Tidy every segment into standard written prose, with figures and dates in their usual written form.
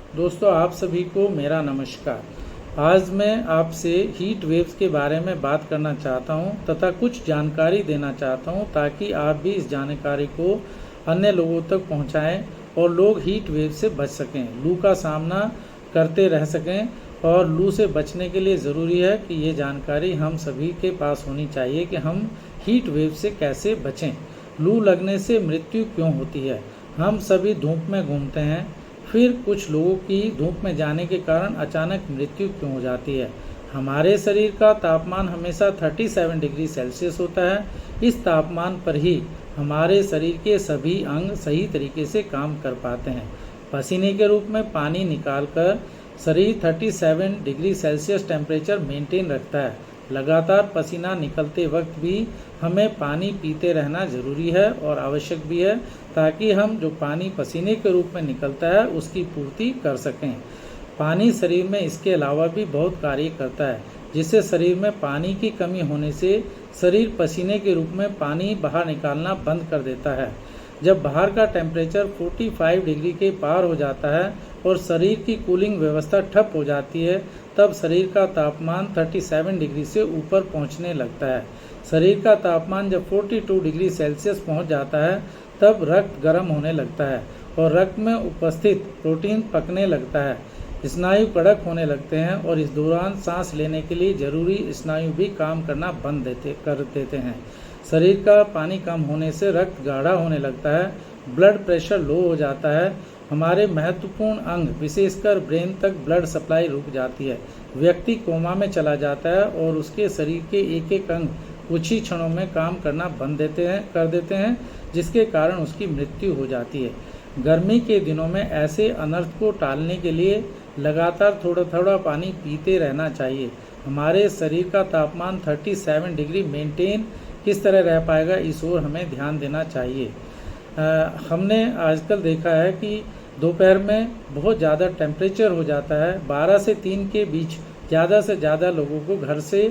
दोस्तों, आप सभी को मेरा नमस्कार। आज मैं आपसे हीट वेव्स के बारे में बात करना चाहता हूं तथा कुछ जानकारी देना चाहता हूं ताकि आप भी इस जानकारी को अन्य लोगों तक पहुंचाएं और लोग हीट वेव से बच सकें, लू का सामना करते रह सकें। और लू से बचने के लिए ज़रूरी है कि ये जानकारी हम सभी के पास होनी चाहिए कि हम हीट वेव से कैसे बचें। लू लगने से मृत्यु क्यों होती है? हम सभी धूप में घूमते हैं, फिर कुछ लोगों की धूप में जाने के कारण अचानक मृत्यु क्यों हो जाती है? हमारे शरीर का तापमान हमेशा 37 डिग्री सेल्सियस होता है। इस तापमान पर ही हमारे शरीर के सभी अंग सही तरीके से काम कर पाते हैं। पसीने के रूप में पानी निकालकर शरीर 37 डिग्री सेल्सियस टेम्परेचर मेंटेन रखता है। लगातार पसीना निकलते वक्त भी हमें पानी पीते रहना ज़रूरी है और आवश्यक भी है, ताकि हम जो पानी पसीने के रूप में निकलता है उसकी पूर्ति कर सकें। पानी शरीर में इसके अलावा भी बहुत कार्य करता है, जिससे शरीर में पानी की कमी होने से शरीर पसीने के रूप में पानी बाहर निकालना बंद कर देता है। जब बाहर का टेम्परेचर 45 डिग्री के पार हो जाता है और शरीर की कूलिंग व्यवस्था ठप हो जाती है, तब शरीर का तापमान 37 डिग्री से ऊपर पहुंचने लगता है। शरीर का तापमान जब 42 डिग्री सेल्सियस पहुंच जाता है, तब रक्त गर्म होने लगता है और रक्त में उपस्थित प्रोटीन पकने लगता है। स्नायु कड़क होने लगते हैं और इस दौरान सांस लेने के लिए जरूरी स्नायु भी काम करना बंद कर देते हैं। शरीर का पानी कम होने से रक्त गाढ़ा होने लगता है, ब्लड प्रेशर लो हो जाता है। हमारे महत्वपूर्ण अंग विशेषकर ब्रेन तक ब्लड सप्लाई रुक जाती है। व्यक्ति कोमा में चला जाता है और उसके शरीर के एक एक अंग कुछ ही क्षणों में काम करना बंद कर देते हैं, जिसके कारण उसकी मृत्यु हो जाती है। गर्मी के दिनों में ऐसे अनर्थ को टालने के लिए लगातार थोड़ा थोड़ा पानी पीते रहना चाहिए। हमारे शरीर का तापमान 37 डिग्री मेंटेन किस तरह रह पाएगा, इस ओर हमें ध्यान देना चाहिए। हमने आजकल देखा है कि दोपहर में बहुत ज़्यादा टेम्परेचर हो जाता है। 12 से 3 के बीच ज़्यादा से ज़्यादा लोगों को घर से,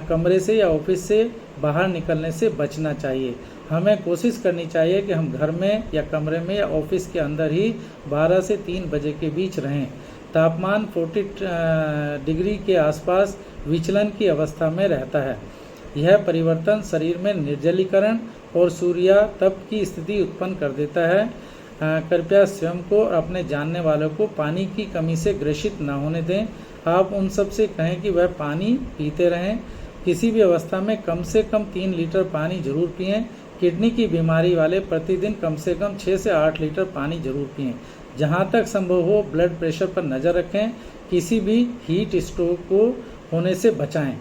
कमरे से या ऑफिस से बाहर निकलने से बचना चाहिए। हमें कोशिश करनी चाहिए कि हम घर में या कमरे में या ऑफिस के अंदर ही 12 से 3 बजे के बीच रहें। तापमान 40 डिग्री के आसपास विचलन की अवस्था में रहता है। यह परिवर्तन शरीर में निर्जलीकरण और सूर्यातप की स्थिति उत्पन्न कर देता है। कृपया स्वयं को और अपने जानने वालों को पानी की कमी से ग्रसित न होने दें। आप उन सब से कहें कि वह पानी पीते रहें। किसी भी अवस्था में कम से कम 3 लीटर पानी जरूर पिएं। किडनी की बीमारी वाले प्रतिदिन कम से कम 6 से 8 लीटर पानी जरूर पिएं। जहां तक संभव हो ब्लड प्रेशर पर नज़र रखें। किसी भी हीट स्ट्रोक को होने से बचाएं।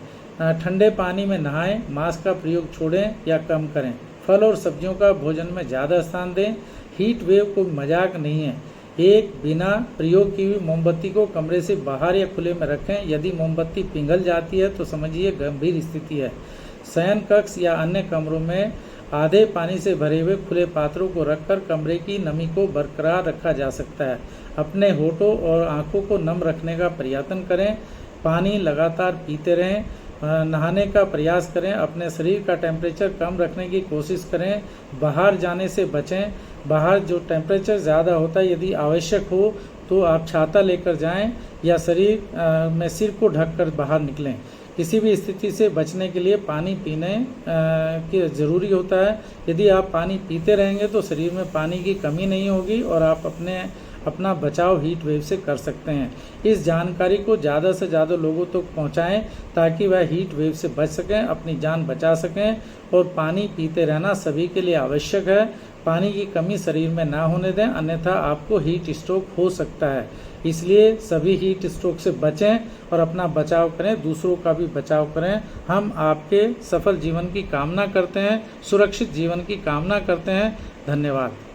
ठंडे पानी में नहाएं। मास्क का प्रयोग छोड़ें या कम करें। फल और सब्जियों का भोजन में ज़्यादा स्थान दें। हीट वेव कोई मजाक नहीं है। एक बिना प्रयोग की हुई मोमबत्ती को कमरे से बाहर या खुले में रखें। यदि मोमबत्ती पिघल जाती है तो समझिए गंभीर स्थिति है। शयन कक्ष या अन्य कमरों में आधे पानी से भरे हुए खुले पात्रों को रखकर कमरे की नमी को बरकरार रखा जा सकता है। अपने होठों और आंखों को नम रखने का प्रयत्न करें। पानी लगातार पीते रहें। नहाने का प्रयास करें। अपने शरीर का टेम्परेचर कम रखने की कोशिश करें। बाहर जाने से बचें। बाहर जो टेम्परेचर ज़्यादा होता है, यदि आवश्यक हो तो आप छाता लेकर जाएं या शरीर में सिर को ढककर बाहर निकलें। किसी भी स्थिति से बचने के लिए पानी पीने की ज़रूरी होता है। यदि आप पानी पीते रहेंगे तो शरीर में पानी की कमी नहीं होगी और आप अपना बचाव हीट वेव से कर सकते हैं। इस जानकारी को ज़्यादा से ज़्यादा लोगों तक पहुंचाएं ताकि वह हीट वेव से बच सकें, अपनी जान बचा सकें। और पानी पीते रहना सभी के लिए आवश्यक है। पानी की कमी शरीर में ना होने दें, अन्यथा आपको हीट स्ट्रोक हो सकता है। इसलिए सभी हीट स्ट्रोक से बचें और अपना बचाव करें, दूसरों का भी बचाव करें। हम आपके सफल जीवन की कामना करते हैं, सुरक्षित जीवन की कामना करते हैं। धन्यवाद।